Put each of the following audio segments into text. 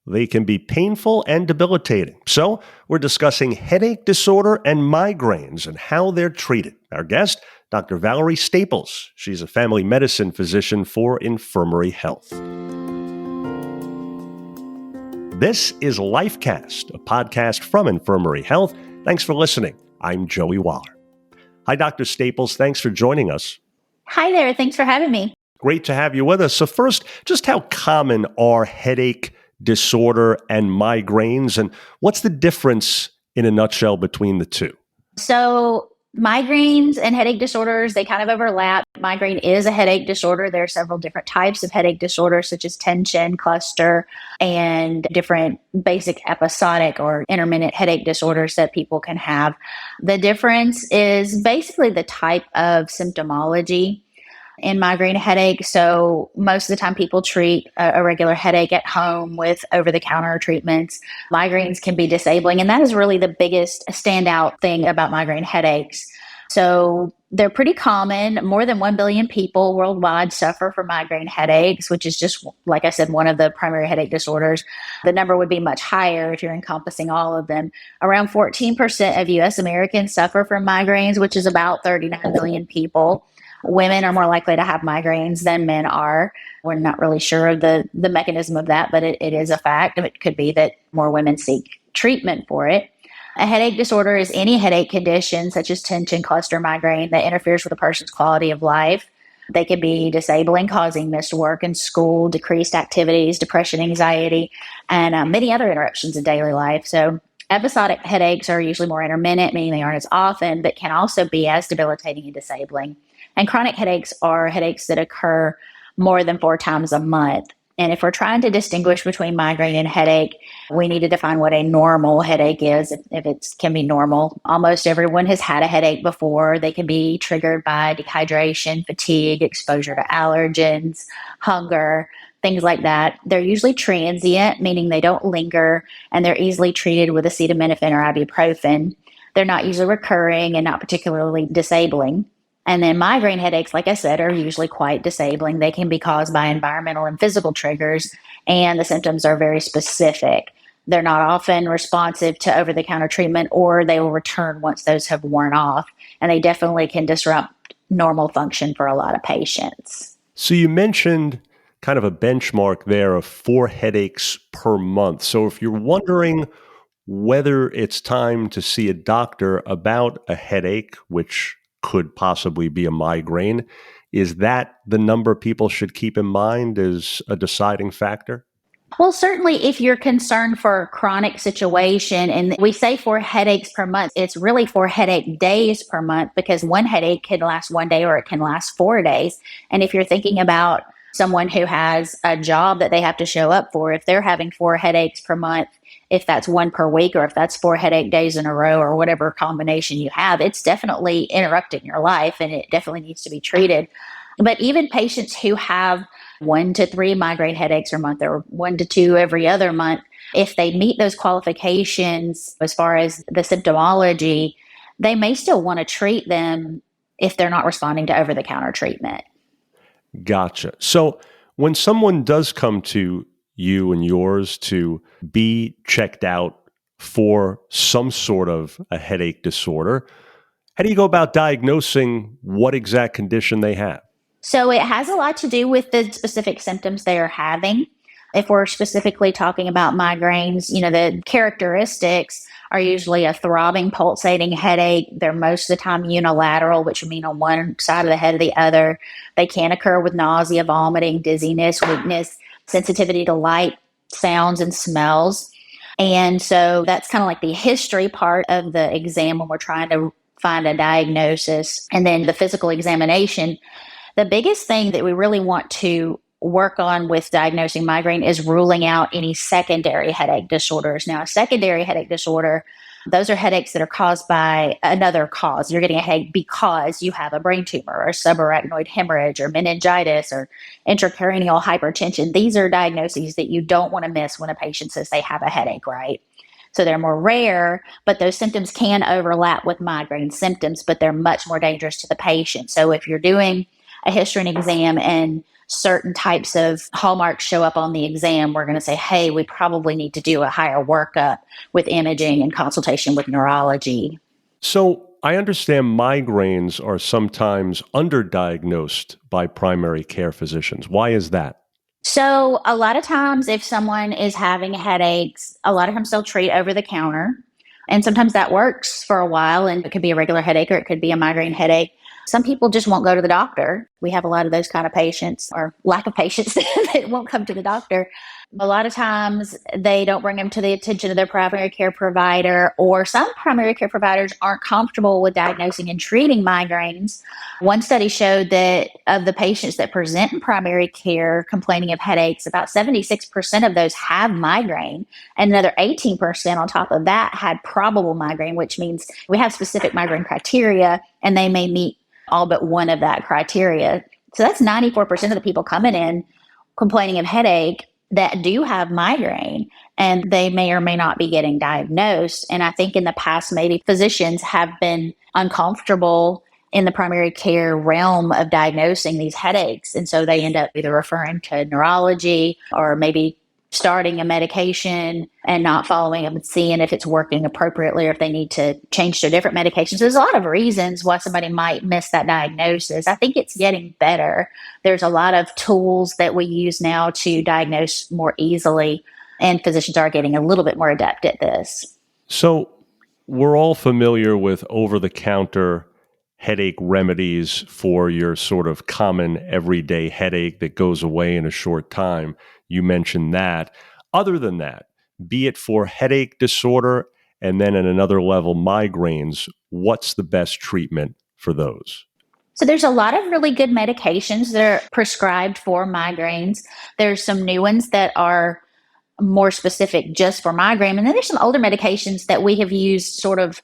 They can be painful and debilitating. So we're discussing headache disorder and migraines and how they're treated. Our guest, Dr. Valerie Staples. She's a family medicine physician for Infirmary Health. This is LifeCast, a podcast from Infirmary Health. Thanks for listening. I'm Joey Waller. Hi, Dr. Staples. Thanks for joining us. Hi there. Thanks for having me. Great to have you with us. So first, just how common are headache disorder and migraines, and what's the difference in a nutshell between the two? So migraines and headache disorders, they kind of overlap. Migraine is a headache disorder. There are several different types of headache disorders, such as tension, cluster, and different basic episodic or intermittent headache disorders that people can have. The difference is basically the type of symptomology in migraine headache. So most of the time people treat a regular headache at home with over-the-counter treatments. Migraines can be disabling, and that is really the biggest standout thing about migraine headaches. So they're pretty common. More than 1 billion people worldwide suffer from migraine headaches, which is just, like I said, one of the primary headache disorders. The number would be much higher if you're encompassing all of them. Around 14% of U.S. Americans suffer from migraines, which is about 39 million people. Women are more likely to have migraines than men are. We're not really sure of the mechanism of that, but it is a fact. It could be that more women seek treatment for it. A headache disorder is any headache condition, such as tension, cluster, migraine, that interferes with a person's quality of life. They can be disabling, causing missed work and school, decreased activities, depression, anxiety, and many other interruptions in daily life. So episodic headaches are usually more intermittent, meaning they aren't as often, but can also be as debilitating and disabling. And chronic headaches are headaches that occur more than 4 times a month. And if we're trying to distinguish between migraine and headache, we need to define what a normal headache is, if it can be normal. Almost everyone has had a headache before. They can be triggered by dehydration, fatigue, exposure to allergens, hunger, things like that. They're usually transient, meaning they don't linger, and they're easily treated with acetaminophen or ibuprofen. They're not usually recurring and not particularly disabling. And then migraine headaches, like I said, are usually quite disabling. They can be caused by environmental and physical triggers, and the symptoms are very specific. They're not often responsive to over-the-counter treatment, or they will return once those have worn off. And they definitely can disrupt normal function for a lot of patients. So you mentioned kind of a benchmark there of 4 headaches per month. So if you're wondering whether it's time to see a doctor about a headache, which could possibly be a migraine, is that the number people should keep in mind as a deciding factor? Well, certainly if you're concerned for a chronic situation, and we say 4 headaches per month, it's really 4 headache days per month, because one headache can last 1 day or it can last 4 days. And if you're thinking about someone who has a job that they have to show up for, if they're having 4 headaches per month, if that's 1 per week, or if that's 4 headache days in a row, or whatever combination you have, it's definitely interrupting your life, and it definitely needs to be treated. But even patients who have 1 to 3 migraine headaches a month, or 1 to 2 every other month, if they meet those qualifications as far as the symptomology, they may still want to treat them if they're not responding to over-the-counter treatment. Gotcha. So when someone does come to you and yours to be checked out for some sort of a headache disorder, how do you go about diagnosing what exact condition they have? So it has a lot to do with the specific symptoms they are having. If we're specifically talking about migraines, the characteristics are usually a throbbing, pulsating headache. They're most of the time unilateral, which would mean on one side of the head or the other. They can occur with nausea, vomiting, dizziness, weakness, sensitivity to light, sounds, and smells. And so that's kind of like the history part of the exam when we're trying to find a diagnosis. And then the physical examination. The biggest thing that we really want to work on with diagnosing migraine is ruling out any secondary headache disorders. Now, a secondary headache disorder, those are headaches that are caused by another cause. You're getting a headache because you have a brain tumor or subarachnoid hemorrhage or meningitis or intracranial hypertension. These are diagnoses that you don't want to miss when a patient says they have a headache, right? So they're more rare, but those symptoms can overlap with migraine symptoms, but they're much more dangerous to the patient. So if you're doing a history and exam and certain types of hallmarks show up on the exam, we're going to say, hey, we probably need to do a higher workup with imaging and consultation with neurology. So I understand migraines are sometimes underdiagnosed by primary care physicians. Why is that? So, a lot of times, if someone is having headaches, a lot of times they'll treat over the counter. And sometimes that works for a while, and it could be a regular headache or it could be a migraine headache. Some people just won't go to the doctor. We have a lot of those kind of patients, or lack of patients that won't come to the doctor. A lot of times they don't bring them to the attention of their primary care provider, or some primary care providers aren't comfortable with diagnosing and treating migraines. One study showed that of the patients that present in primary care complaining of headaches, about 76% of those have migraine, and another 18% on top of that had probable migraine, which means we have specific migraine criteria and they may meet all but one of that criteria. So that's 94% of the people coming in complaining of headache that do have migraine, and they may or may not be getting diagnosed. And I think in the past, maybe physicians have been uncomfortable in the primary care realm of diagnosing these headaches. And so they end up either referring to neurology or maybe starting a medication and not following up and seeing if it's working appropriately or if they need to change to different medications. There's a lot of reasons why somebody might miss that diagnosis. I think it's getting better. There's a lot of tools that we use now to diagnose more easily, and physicians are getting a little bit more adept at this. So we're all familiar with over-the-counter headache remedies for your sort of common everyday headache that goes away in a short time. You mentioned that. Other than that, be it for headache disorder and then at another level, migraines, what's the best treatment for those? So there's a lot of really good medications that are prescribed for migraines. There's some new ones that are more specific just for migraine. And then there's some older medications that we have used sort of,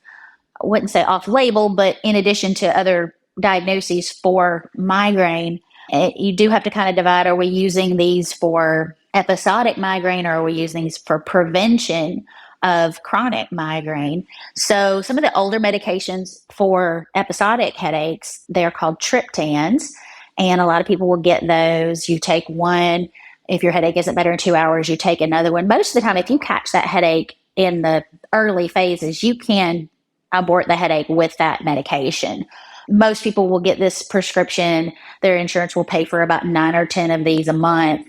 I wouldn't say off label, but in addition to other diagnoses for migraine. You do have to kind of divide, are we using these for episodic migraine or are we using these for prevention of chronic migraine? So some of the older medications for episodic headaches, they're called triptans, and a lot of people will get those. You take one. If your headache isn't better in 2 hours, you take another one. Most of the time, if you catch that headache in the early phases, you can abort the headache with that medication. Most people will get this prescription. Their insurance will pay for about 9 or 10 of these a month.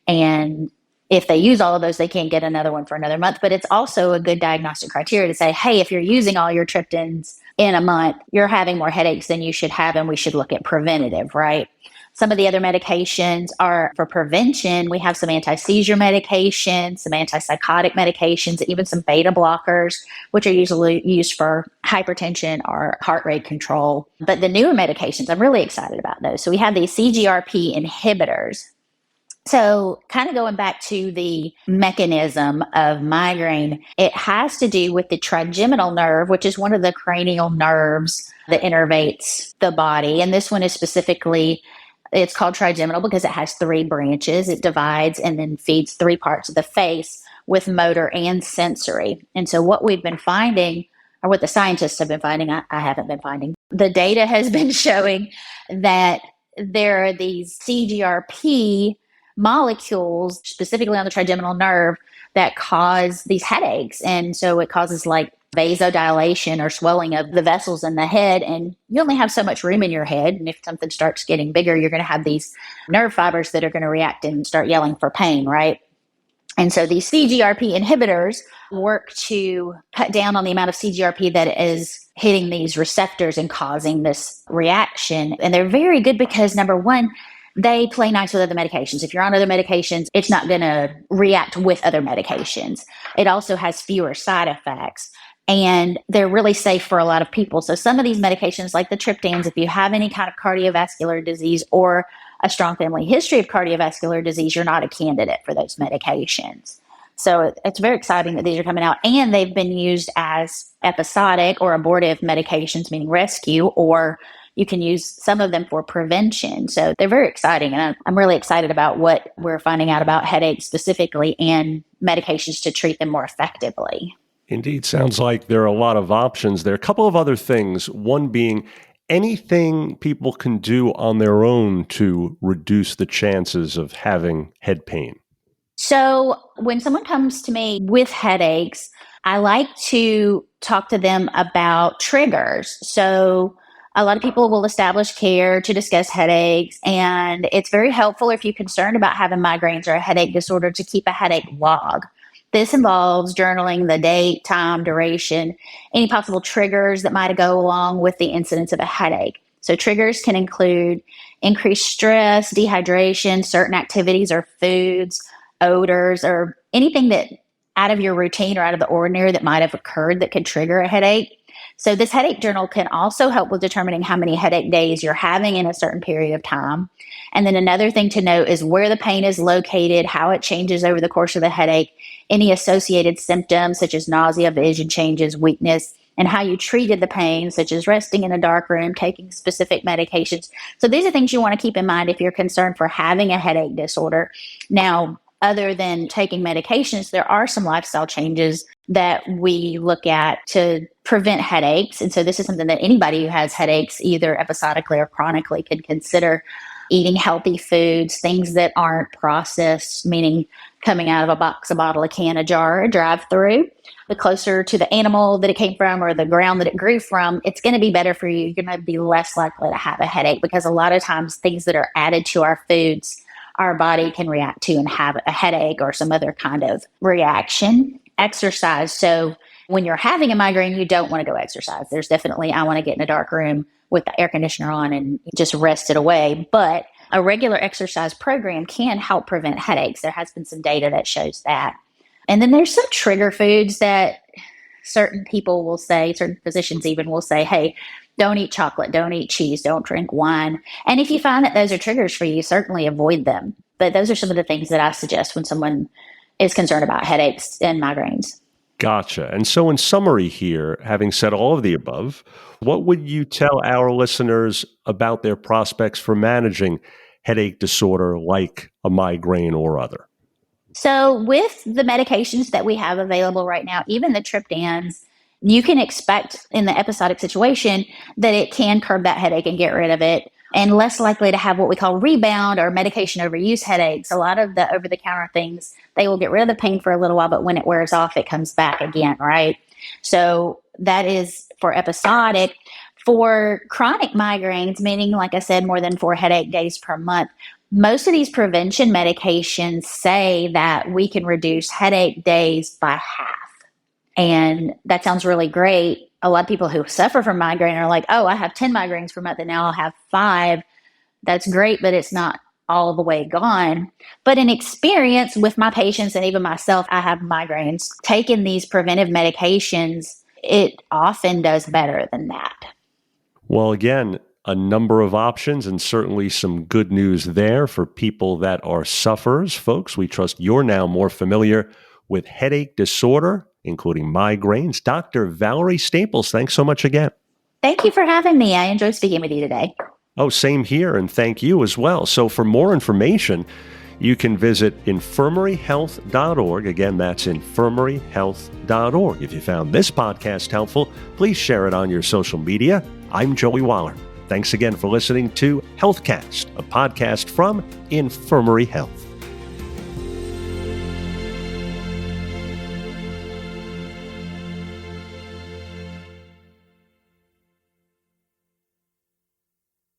And if they use all of those, they can't get another one for another month. But it's also a good diagnostic criteria to say, hey, if you're using all your triptans in a month, you're having more headaches than you should have, and we should look at preventative, right? Some of the other medications are for prevention. We have some anti-seizure medications, some antipsychotic medications, even some beta blockers, which are usually used for hypertension or heart rate control. But the newer medications, I'm really excited about those. So we have these CGRP inhibitors. So kind of going back to the mechanism of migraine, it has to do with the trigeminal nerve, which is one of the cranial nerves that innervates the body. And this one is specifically, it's called trigeminal because it has 3 branches. It divides and then feeds 3 parts of the face with motor and sensory. And so what we've been finding, or what the scientists have been finding, I haven't been finding, the data has been showing that there are these CGRP molecules, specifically on the trigeminal nerve, that cause these headaches. And so it causes like vasodilation or swelling of the vessels in the head. And you only have so much room in your head. And if something starts getting bigger, you're going to have these nerve fibers that are going to react and start yelling for pain, right? And so these CGRP inhibitors work to cut down on the amount of CGRP that is hitting these receptors and causing this reaction. And they're very good because, number one, they play nice with other medications. If you're on other medications, it's not going to react with other medications. It also has fewer side effects, and they're really safe for a lot of people. So some of these medications, like the triptans, if you have any kind of cardiovascular disease or a strong family history of cardiovascular disease, you're not a candidate for those medications. So it's very exciting that these are coming out, and they've been used as episodic or abortive medications, meaning rescue, or you can use some of them for prevention. So they're very exciting. And I'm really excited about what we're finding out about headaches specifically and medications to treat them more effectively. Indeed. Sounds like there are a lot of options there. A couple of other things. One being anything people can do on their own to reduce the chances of having head pain? So when someone comes to me with headaches, I like to talk to them about triggers. So a lot of people will establish care to discuss headaches, and it's very helpful if you're concerned about having migraines or a headache disorder to keep a headache log. This involves journaling the date, time, duration, any possible triggers that might go along with the incidence of a headache. So triggers can include increased stress, dehydration, certain activities or foods, odors, or anything that out of your routine or out of the ordinary that might have occurred that could trigger a headache. So this headache journal can also help with determining how many headache days you're having in a certain period of time. And then another thing to note is where the pain is located, how it changes over the course of the headache, any associated symptoms such as nausea, vision changes, weakness, and how you treated the pain, such as resting in a dark room, taking specific medications. So these are things you want to keep in mind if you're concerned for having a headache disorder. Now, other than taking medications, there are some lifestyle changes that we look at to prevent headaches. And so this is something that anybody who has headaches, either episodically or chronically, can consider. Eating healthy foods, things that aren't processed, meaning coming out of a box, a bottle, a can, a jar, a drive-through. The closer to the animal that it came from or the ground that it grew from, it's going to be better for you. You're going to be less likely to have a headache, because a lot of times things that are added to our foods, our body can react to and have a headache or some other kind of reaction. Exercise. So when you're having a migraine, you don't want to go exercise. There's definitely, I want to get in a dark room with the air conditioner on and just rest it away. But a regular exercise program can help prevent headaches. There has been some data that shows that. And then there's some trigger foods that certain people will say, certain physicians even will say, hey, don't eat chocolate, don't eat cheese, don't drink wine. And if you find that those are triggers for you, certainly avoid them. But those are some of the things that I suggest when someone is concerned about headaches and migraines. Gotcha. And so in summary here, having said all of the above, what would you tell our listeners about their prospects for managing headache disorder like a migraine or other? So with the medications that we have available right now, even the triptans, you can expect in the episodic situation that it can curb that headache and get rid of it, and less likely to have what we call rebound or medication overuse headaches. A lot of the over-the-counter things, they will get rid of the pain for a little while, but when it wears off, it comes back again, right? So that is for episodic. For chronic migraines, meaning, like I said, more than 4 headache days per month, most of these prevention medications say that we can reduce headache days by half. And that sounds really great. A lot of people who suffer from migraine are like, oh, I have 10 migraines per month and now I'll have 5. That's great, but it's not all the way gone. But in experience with my patients and even myself, I have migraines. Taking these preventive medications, it often does better than that. Well, again, a number of options and certainly some good news there for people that are sufferers. Folks, we trust you're now more familiar with headache disorder, including migraines. Dr. Valerie Staples, thanks so much again. Thank you for having me. I enjoyed speaking with you today. Oh, same here, and thank you as well. So for more information, you can visit infirmaryhealth.org. Again, that's infirmaryhealth.org. If you found this podcast helpful, please share it on your social media. I'm Joey Waller. Thanks again for listening to HealthCast, a podcast from Infirmary Health.